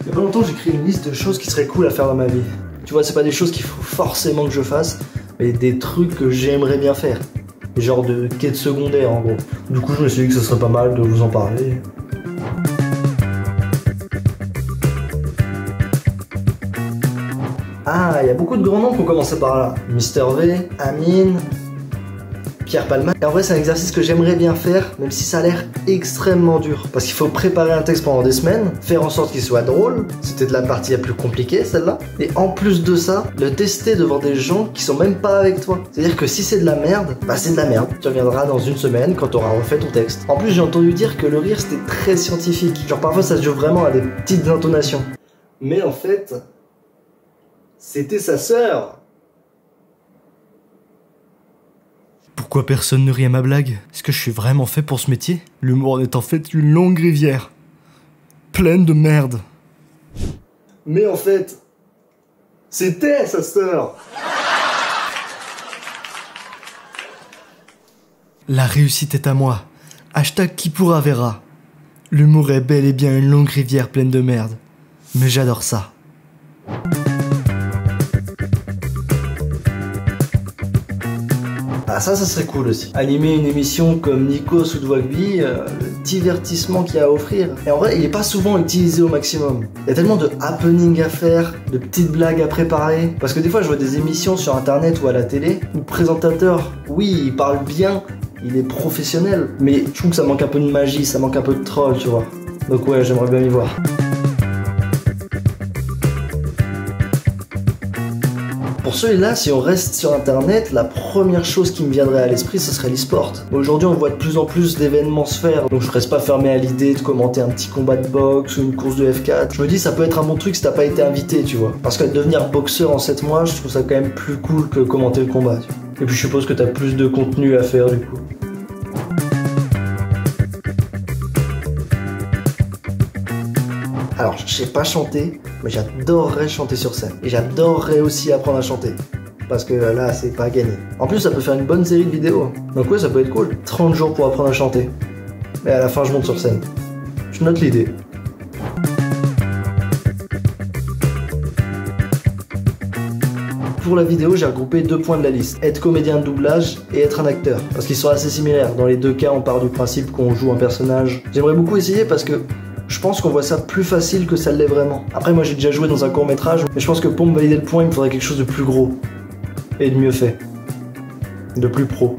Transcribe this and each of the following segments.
Il y a pas longtemps, j'ai créé une liste de choses qui seraient cool à faire dans ma vie. Tu vois, c'est pas des choses qu'il faut forcément que je fasse, mais des trucs que j'aimerais bien faire. Genre de quête secondaire en gros. Du coup, je me suis dit que ce serait pas mal de vous en parler. Ah, il y a beaucoup de grands noms qui ont commencé par là. Mister V, Amine, Pierre Palma. Et en vrai, c'est un exercice que j'aimerais bien faire, même si ça a l'air extrêmement dur. Parce qu'il faut préparer un texte pendant des semaines, faire en sorte qu'il soit drôle. C'était de la partie la plus compliquée, celle-là. Et en plus de ça, le tester devant des gens qui sont même pas avec toi. C'est-à-dire que si c'est de la merde, bah c'est de la merde. Tu reviendras dans une semaine quand tu auras refait ton texte. En plus, j'ai entendu dire que le rire, c'était très scientifique. Genre parfois, ça se joue vraiment à des petites intonations. Mais en fait, c'était sa sœur. Pourquoi personne ne rit à ma blague? Est-ce que je suis vraiment fait pour ce métier? L'humour est en fait une longue rivière, pleine de merde. Mais en fait, c'était sa sœur. La réussite est à moi. Hashtag qui pourra verra. L'humour est bel et bien une longue rivière pleine de merde. Mais j'adore ça. Ah ça serait cool aussi. Animer une émission comme Nikos ou Dwagby, le divertissement qu'il y a à offrir. Et en vrai, il est pas souvent utilisé au maximum. Il y a tellement de happening à faire, de petites blagues à préparer. Parce que des fois, je vois des émissions sur internet ou à la télé où le présentateur, oui, il parle bien, il est professionnel, mais je trouve que ça manque un peu de magie, ça manque un peu de troll, tu vois. Donc ouais, j'aimerais bien y voir. Pour celui-là, si on reste sur internet, la première chose qui me viendrait à l'esprit, ce serait l'e-sport. Aujourd'hui, on voit de plus en plus d'événements se faire, donc je reste pas fermé à l'idée de commenter un petit combat de boxe ou une course de F4. Je me dis, ça peut être un bon truc si t'as pas été invité, tu vois. Parce que devenir boxeur en 7 mois, je trouve ça quand même plus cool que commenter le combat, tu vois. Et puis je suppose que t'as plus de contenu à faire du coup. Alors, je sais pas chanter, mais j'adorerais chanter sur scène. Et j'adorerais aussi apprendre à chanter. Parce que là, c'est pas gagné. En plus, ça peut faire une bonne série de vidéos. Donc ouais, ça peut être cool. 30 jours pour apprendre à chanter. Et à la fin, je monte sur scène. Je note l'idée. Pour la vidéo, j'ai regroupé 2 points de la liste. Être comédien de doublage et être un acteur. Parce qu'ils sont assez similaires. Dans les 2 cas, on part du principe qu'on joue un personnage. J'aimerais beaucoup essayer parce que je pense qu'on voit ça plus facile que ça l'est vraiment. Après, moi j'ai déjà joué dans un court-métrage, mais je pense que pour me valider le point, il me faudrait quelque chose de plus gros. Et de mieux fait. De plus pro.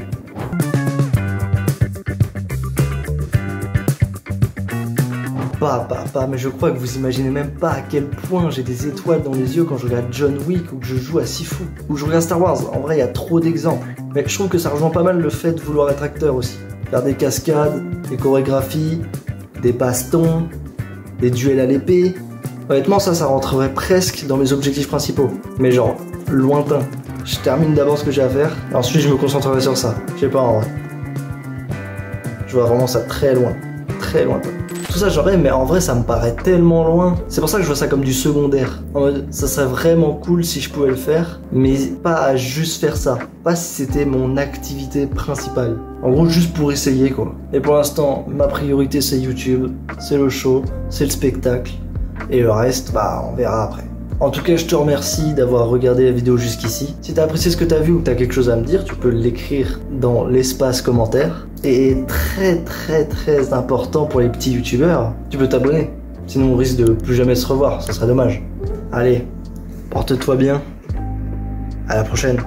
Mais je crois que vous imaginez même pas à quel point j'ai des étoiles dans les yeux quand je regarde John Wick ou que je joue à Sifu. Ou je regarde Star Wars. En vrai, il y a trop d'exemples. Mais je trouve que ça rejoint pas mal le fait de vouloir être acteur aussi. Faire des cascades, des chorégraphies, des bastons, des duels à l'épée. Honnêtement, ça rentrerait presque dans mes objectifs principaux. Mais genre, lointain. Je termine d'abord ce que j'ai à faire, et ensuite je me concentrerai sur ça. Je sais pas en vrai. Je vois vraiment ça très loin. Très lointain. Tout ça j'aurais, mais en vrai ça me paraît tellement loin. C'est pour ça que je vois ça comme du secondaire. En mode, ça serait vraiment cool si je pouvais le faire, mais pas à juste faire ça. Pas si c'était mon activité principale. En gros, juste pour essayer quoi. Et pour l'instant, ma priorité c'est YouTube, c'est le show, c'est le spectacle. Et le reste, bah on verra après. En tout cas, je te remercie d'avoir regardé la vidéo jusqu'ici. Si t'as apprécié ce que t'as vu ou que t'as quelque chose à me dire, tu peux l'écrire dans l'espace commentaire. Et très important pour les petits youtubeurs, tu peux t'abonner. Sinon on risque de plus jamais se revoir, ça serait dommage. Allez, porte-toi bien. À la prochaine.